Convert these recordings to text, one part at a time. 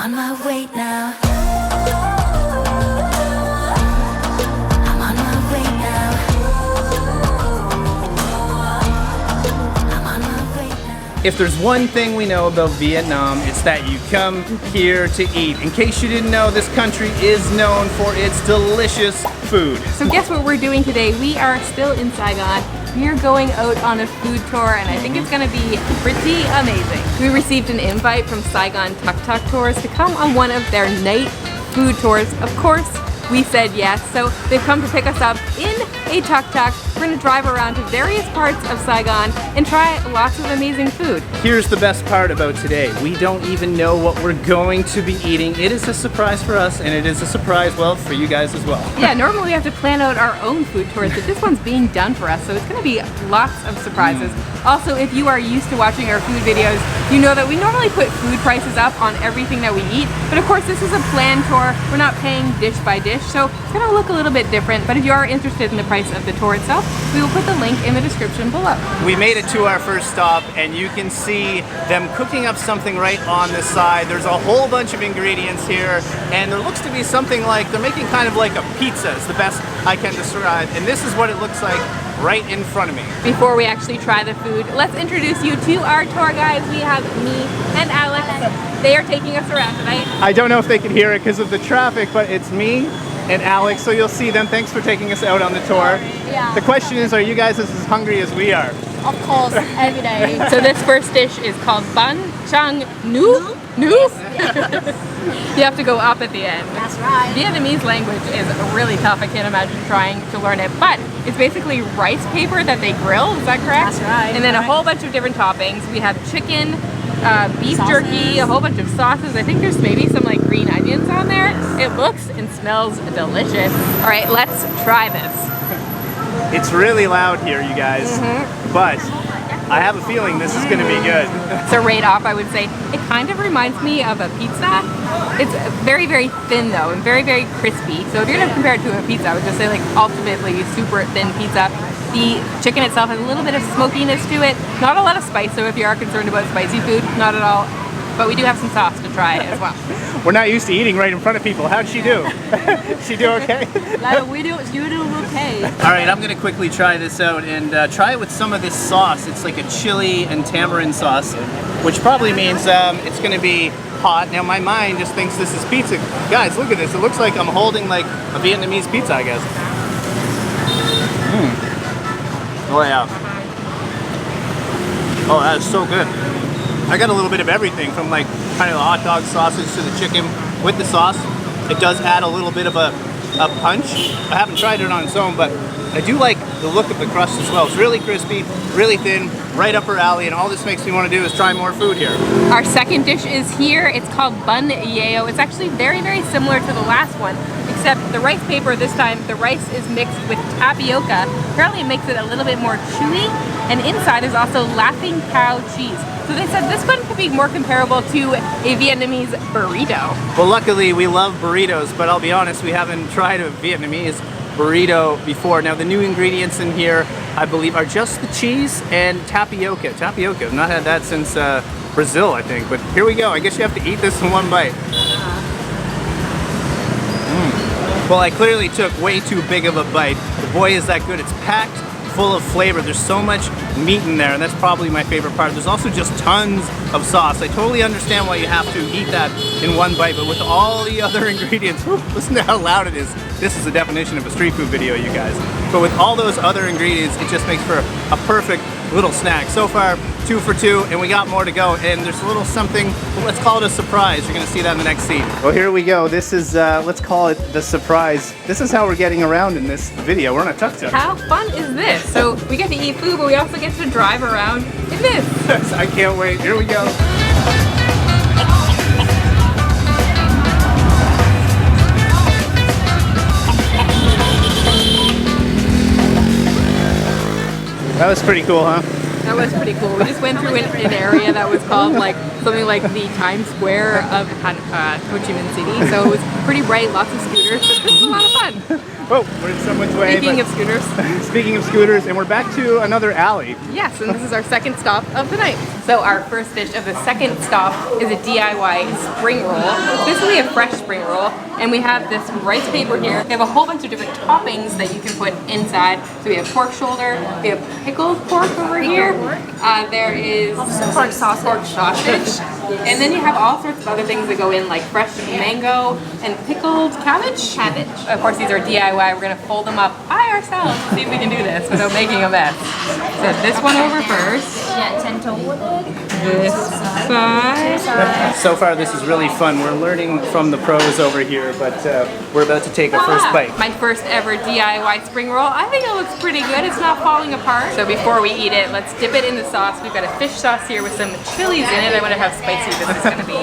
on my way now. I'm on my way now. I'm on my way now. If there's one thing we know about Vietnam, it's that you come here to eat. In case you didn't know, this country is known for its delicious food. So guess what we're doing today? We are still in Saigon. We're going out on a food tour and I think it's gonna be pretty amazing. We received an invite from Saigon Tuk Tuk Tours to come on one of their night food tours. Of course, we said yes. So they've come to pick us up in a tuk-tuk. We're gonna drive around to various parts of Saigon and try lots of amazing food. Here's the best part about today. We don't even know what we're going to be eating. It is a surprise for us and it is a surprise, well, for you guys as well. Yeah, normally we have to plan out our own food tours, but this one's being done for us, so it's gonna be lots of surprises. Also, if you are used to watching our food videos, you know that we normally put food prices up on everything that we eat, but of course this is a planned tour. We're not paying dish by dish, so it's gonna look a little bit different, but if you are interested in the price of the tour itself, we will put the link in the description below. We made it to our first stop and you can see them cooking up something right on the side. There's a whole bunch of ingredients here and there looks to be something like, they're making kind of like a pizza is the best I can describe. And this is what it looks like right in front of me. Before we actually try the food, let's introduce you to our tour guides. We have me and Alex. They are taking us around tonight. I don't know if they can hear it because of the traffic, but it's me and Alex, so you'll see them. Thanks for taking us out on the tour. Yeah. The question is, are you guys as hungry as we are? Of course, every day. So this first dish is called bánh, tráng, nướng. You have to go up at the end. That's right. Vietnamese language is really tough. I can't imagine trying to learn it, but it's basically rice paper that they grill, is that correct? That's right. And then a whole bunch of different toppings. We have chicken, beef jerky, a whole bunch of sauces. I think there's maybe some like green onions on there. It looks and smells delicious. All right, let's try this. It's really loud here, you guys, but I have a feeling this is gonna be good. So right off, I would say it kind of reminds me of a pizza. It's very, very thin though, and very, very crispy. So if you're gonna compare it to a pizza, I would just say like ultimately super thin pizza. The chicken itself has a little bit of smokiness to it. Not a lot of spice, so if you are concerned about spicy food, not at all. But we do have some sauce to try as well. We're not used to eating right in front of people. How'd she do? She do okay? Like you do okay. All right, I'm gonna quickly try this out and try it with some of this sauce. It's like a chili and tamarind sauce, which probably means it's gonna be hot. Now my mind just thinks this is pizza. Guys, look at this. It looks like I'm holding like a Vietnamese pizza, I guess. Oh yeah. Oh, that is so good. I got a little bit of everything from like kind of the hot dog sausage to the chicken with the sauce. It does add a little bit of a punch. I haven't tried it on its own, but I do like the look of the crust as well. It's really crispy, really thin, right up our alley, and all this makes me want to do is try more food here. Our second dish is here. It's called bánh yayo. It's actually very, very similar to the last one, except the rice paper this time, the rice is mixed with tapioca. Apparently it makes it a little bit more chewy, and inside is also laughing cow cheese. So they said this one could be more comparable to a Vietnamese burrito. Well, luckily we love burritos, but I'll be honest, we haven't tried a Vietnamese burrito before. Now the new ingredients in here, I believe, are just the cheese and tapioca. Tapioca, I've not had that since Brazil, I think, but here we go. I guess you have to eat this in one bite. Well, I clearly took way too big of a bite. But boy, is that good. It's packed full of flavor. There's so much meat in there, and that's probably my favorite part. There's also just tons of sauce. I totally understand why you have to eat that in one bite, but with all the other ingredients, listen to how loud it is. This is the definition of a street food video, you guys. But with all those other ingredients, it just makes for a perfect little snack. So far, 2 for 2, and we got more to go, and there's a little something, let's call it a surprise. You're gonna see that in the next scene. Well, here we go. This is, let's call it the surprise. This is how we're getting around in this video. We're on a tuk-tuk. How fun is this? So we get to eat food, but we also get to drive around in this. I can't wait. Here we go. That was pretty cool, huh? That was pretty cool. We just went through an area that was called like something like the Times Square of Ho Chi Minh City. So it was pretty bright, lots of scooters. But this was a lot of fun. Oh, we're in someone's way. Speaking of scooters. Speaking of scooters, and we're back to another alley. Yes, and this is our second stop of the night. So our first dish of the second stop is a DIY spring roll. This is a fresh spring roll, and we have this rice paper here. We have a whole bunch of different toppings that you can put inside. So we have pork shoulder, we have pickled pork over here. There is pork sausage. And then you have all sorts of other things that go in, like fresh mango and pickled cabbage. Of course, these are DIY. We're gonna fold them up by ourselves to see if we can do this without making a mess. So this one over first. This side. So far, this is really fun. We're learning from the pros over here, but we're about to take our first bite. My first ever DIY spring roll. I think it looks pretty good. It's not falling apart. So before we eat it, let's dip it in the sauce. We've got a fish sauce here with some chilies in it. I wonder how spicy this is going to be.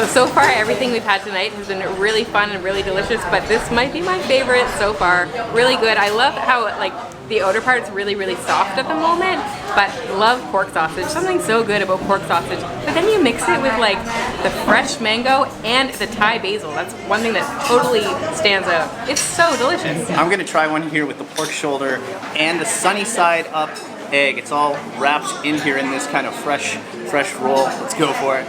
So far everything we've had tonight has been really fun and really delicious, but this might be my favorite so far. Really good. I love how like the outer part's really soft at the moment, but love pork sausage. Something so good about pork sausage. But then you mix it with like the fresh mango and the Thai basil. That's one thing that totally stands out. It's so delicious. I'm gonna try one here with the pork shoulder and the sunny side up egg. It's all wrapped in here in this kind of fresh roll. Let's go for it.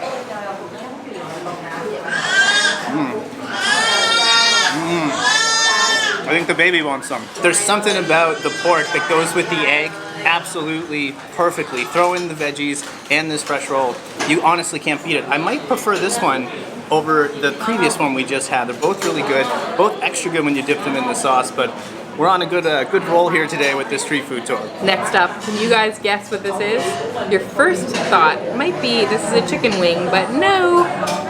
I think the baby wants some. There's something about the pork that goes with the egg absolutely perfectly. Throw in the veggies and this fresh roll. You honestly can't beat it. I might prefer this one over the previous one we just had. They're both really good, both extra good when you dip them in the sauce, but we're on a good roll here today with this street food tour. Next up, can you guys guess what this is? Your first thought might be this is a chicken wing, but no,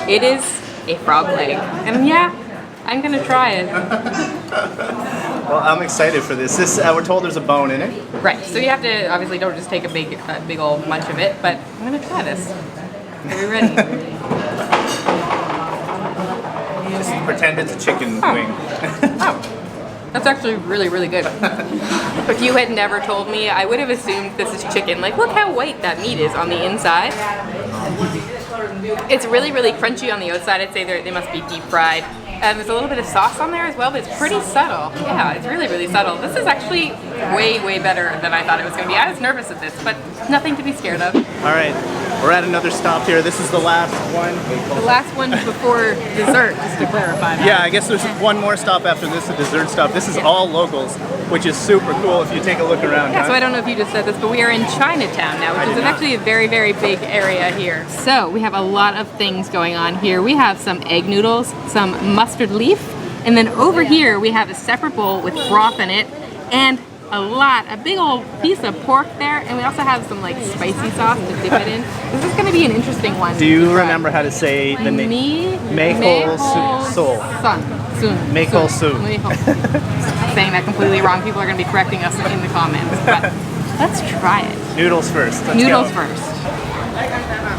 it is a frog leg. And yeah, I'm gonna try it. Well, I'm excited for this. We're told there's a bone in it. Right, so you have to, obviously don't just take a big old bunch of it, but I'm gonna try this. Are we ready? Just pretend it's a chicken wing. Oh. That's actually really good. If you had never told me, I would have assumed this is chicken. Like, look how white that meat is on the inside. It's really crunchy on the outside. I'd say they must be deep fried. There's a little bit of sauce on there as well, but it's pretty subtle. Yeah, it's really subtle. This is actually way better than I thought it was going to be. I was nervous of this, but nothing to be scared of. All right, we're at another stop here. This is the last one. The last one before dessert, just to clarify that. Yeah, I guess there's one more stop after this, a dessert stop. This is all locals, which is super cool if you take a look around. Yeah, so I don't know if you just said this, but we are in Chinatown now, which is actually a very big area here. So we have a lot of things going on here. We have some egg noodles, some mustard leaf, and then over here we have a separate bowl with broth in it, and a big old piece of pork there, and we also have some like spicy sauce to dip it in. This is going to be an interesting one. Do you remember how to say the name? Mehol Sol. Mehol Su. Saying that completely wrong. People are going to be correcting us in the comments, but let's try it. Noodles first. Noodles first.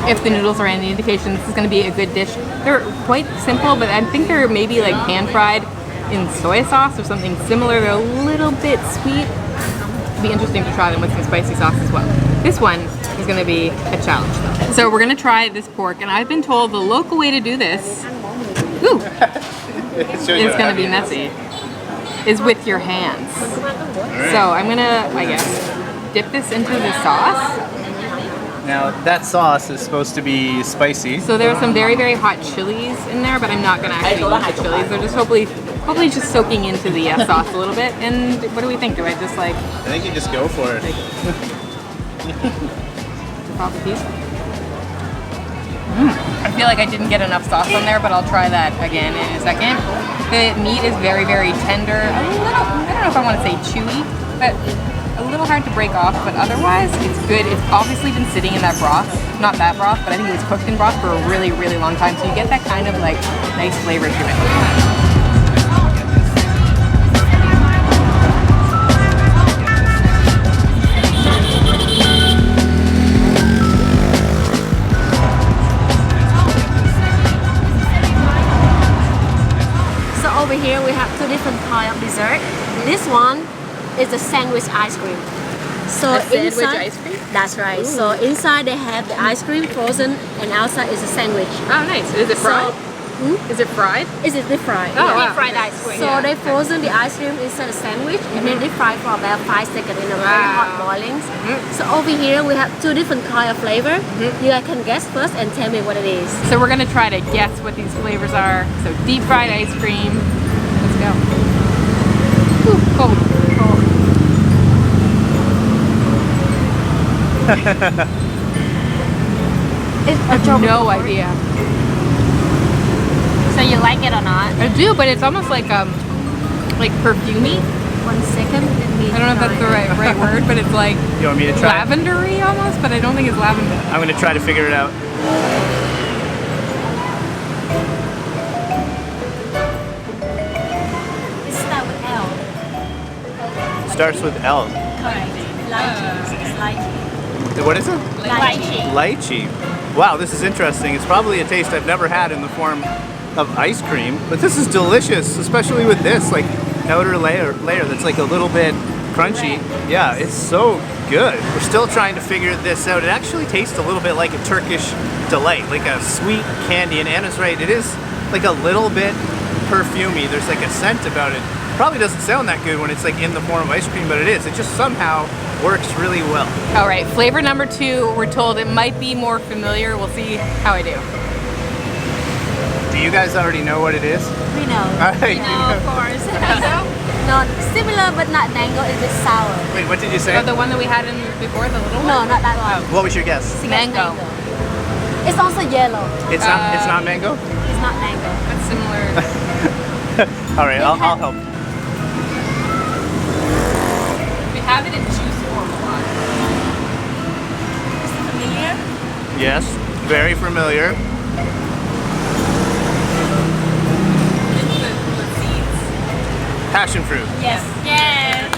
If the noodles are any indication, this is going to be a good dish. They're quite simple, but I think they're maybe like pan-fried in soy sauce or something similar. They're a little bit sweet. It'd be interesting to try them with some spicy sauce as well. This one is going to be a challenge though. So we're going to try this pork, and I've been told the local way to do this is going to be messy, is with your hands. So I'm going to, I guess, dip this into the sauce. Now that sauce is supposed to be spicy. So there are some very hot chilies in there, but I'm not gonna actually eat the chilies. They're just hopefully just soaking into the sauce a little bit. And what do we think? Do I just like? I think you just go for it. Pop a piece. I feel like I didn't get enough sauce on there, but I'll try that again in a second. The meat is very tender. A little, I don't know if I want to say chewy, but a little hard to break off, but otherwise it's good. It's obviously been sitting in that broth, not that broth, but I think it was cooked in broth for a really long time, so you get that kind of like nice flavor to it. So over here we have two different kinds of dessert. This one is a sandwich ice cream. So sandwich ice cream? That's right. Ooh. So inside they have the ice cream frozen, and outside is a sandwich. Oh, nice. Is it fried? Is it fried? It's deep fried. Oh, yeah. wow. Deep fried ice cream. So Yeah. they frozen the ice cream inside a sandwich and then deep fried for about 5 seconds in a very hot boiling. So over here we have 2 different kind of flavor. You guys can guess first and tell me what it is. So we're gonna try to guess what these flavors are. So deep fried ice cream. Let's go. Ooh, cold. I have no idea. So you like it or not? I do, but it's almost like perfumey. 1 second. Let me I don't know if that's the try. right word, but it's like You want me to try? lavendery almost, but I don't think it's lavender. I'm gonna try to figure it out. It starts with L. Starts with L. Correct. Lychee. It's lychee. What is it? Lychee. Lychee. Wow, this is interesting. It's probably a taste I've never had in the form of ice cream, but this is delicious, especially with this like outer layer that's like a little bit crunchy. Yeah, it's so good. We're still trying to figure this out. It actually tastes a little bit like a Turkish delight, like a sweet candy, and Anna's right, it is like a little bit perfumey. There's like a scent about it. Probably doesn't sound that good when it's like in the form of ice cream, but it is. It just somehow works really well. All right, flavor number 2, we're told it might be more familiar. We'll see how I do. Do you guys already know what it is? We know. All right. No, of course. No, similar but not mango. It's a bit sour. Wait, what did you say? Oh, the one that we had in before, the little No, one? not that one. What was your guess? It's Mango. It's also yellow. It's not mango? It's not mango. That's similar. All right, I'll help. We have it in juice form a lot. Familiar? Yes, very familiar. The seeds. Passion fruit. Yes. Yes.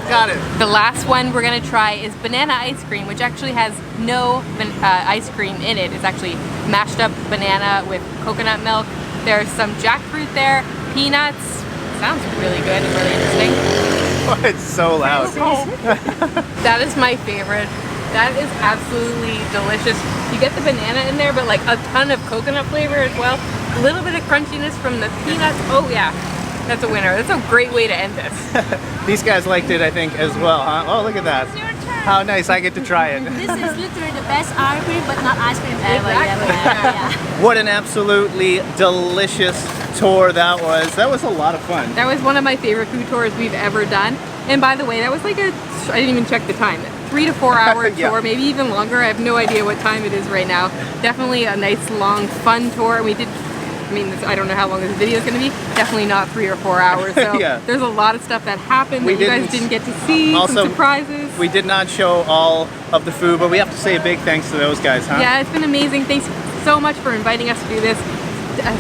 Got it. The last one we're gonna try is banana ice cream, which actually has no ice cream in it. It's actually mashed up banana with coconut milk. There's some jackfruit there, peanuts. Sounds really good and really interesting. Oh, it's so loud. That is my favorite. That is absolutely delicious. You get the banana in there, but like a ton of coconut flavor as well. A little bit of crunchiness from the peanuts. Oh yeah, that's a winner. That's a great way to end this. These guys liked it, I think, as well, huh? Oh, look at that. Your turn. How nice, I get to try it. This is literally the best ice cream, but not ice cream ever. Exactly. Yeah. What an absolutely delicious tour that was. That was a lot of fun. That was one of my favorite food tours we've ever done. And by the way, that was like I didn't even check the time. 3 to 4 hour Yeah. tour, maybe even longer. I have no idea what time it is right now. Definitely a nice, long, fun tour. We did, I don't know how long this video is going to be. Definitely not 3 or 4 hours. So Yeah. there's a lot of stuff that happened We that you guys didn't- didn't get to see. Also, some surprises. We did not show all of the food, but we have to say a big thanks to those guys, huh? Yeah, it's been amazing. Thanks so much for inviting us to do this.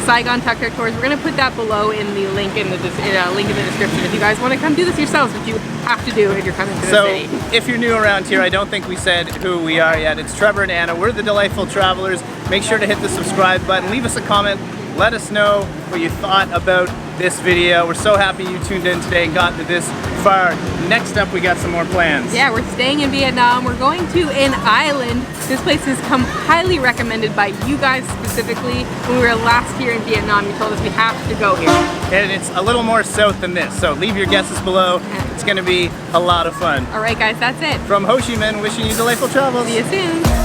Saigon Tuk Tuk tours. We're gonna put that below in the link in the description if you guys want to come do this yourselves, which you have to do if you're coming to the So, city. if you're new around here, I don't think we said who we are yet. It's Trevor and Anna. We're the Delightful Travelers. Make sure to hit the subscribe button. Leave us a comment. Let us know what you thought about this video. We're so happy you tuned in today and got to this far. Next up, we got some more plans. Yeah, we're staying in Vietnam. We're going to an island. This place has come highly recommended by you guys specifically. When we were last here in Vietnam, you told us we have to go here. And it's a little more south than this, so leave your guesses below. It's gonna be a lot of fun. All right, guys, that's it. From Ho Chi Minh, wishing you delightful travels. See you soon.